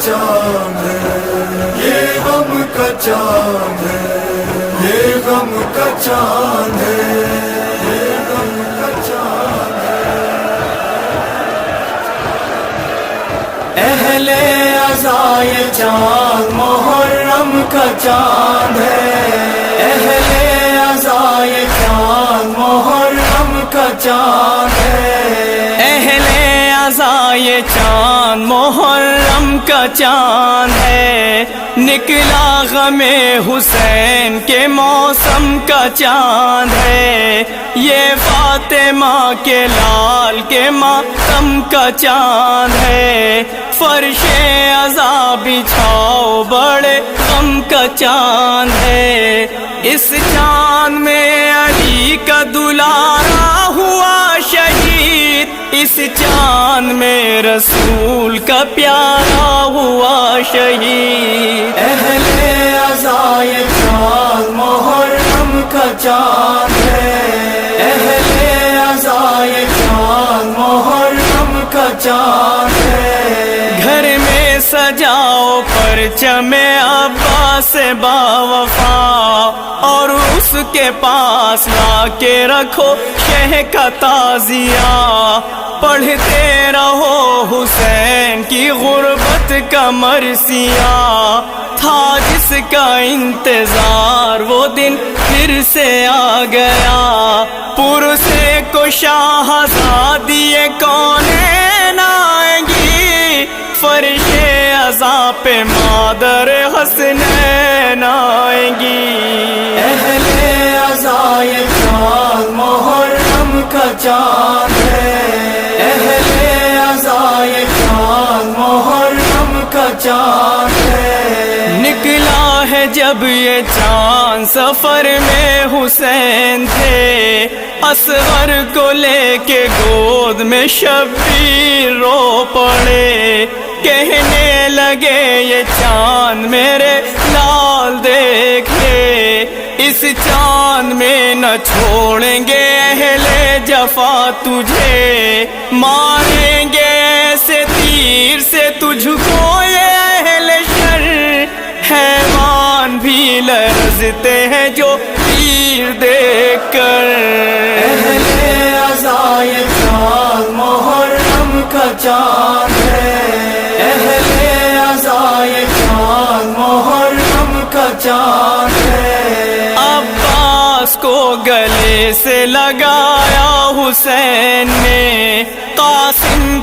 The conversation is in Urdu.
چاند ہے، یہ غم کا چاند ہے، یہ غم کا چاند ہے، یہ غم کا چاند ہے۔ اہل عزا یہ چاند محرم کا چاند ہے، اہل عزا یہ چاند محرم کا چاند ہے، اہل عزا یہ چاند محرم کا چاند ہے، نکلا غم حسین کے موسم کا چاند ہے، یہ فاطمہ کے لال کے ماتم کا چاند ہے، فرش عزا بچھاؤ بڑے غم کا چاند ہے، اس چاند میں علی کا دلارا ہوا شہید، اس چاند میں رسول کا پیارا ہوا شہید، اہل عزا یہ چاند محرم کا چاند ہے، اہل عزا یہ چاند محرم کا چاند ہے، گھر میں سجاؤ پرچم عباس باوفا، اور اس کے پاس لا کے رکھو شہ کا تعزیہ، پڑھتے رہو حسین کی غربت کا مرثیہ، تھا جس کا انتظار وہ دن پھر سے آ گیا، پرسے کو شاہزادی کونین آئیں گی، فرش عزا پہ مادر حسنین آئیں گی، اہل عزا یہ چاند محرم کا چاند ہے، اہل عزا یہ چاند محرم کا چاند ہے، نکلا ہے جب یہ چاند سفر میں حسین تھے، اصغر کو لے کے گود میں شبیر رو پڑے، کہنے لگے یہ چاند میرے لال دیکھ لے، اس چاند میں نہ چھوڑیں گے اہل جفا تجھے، ماریں گے ایسے تیر سے تجھ کو یہ اہل شر، حیوان بھی لرزتے ہیں جو تیر دیکھ کر، اہل عزا یہ چاند محرم کا چاند ہے، اہل عزا یہ چاند محرم کا چاند ہے، عباس کو گلے سے لگایا حسین نے، قاسم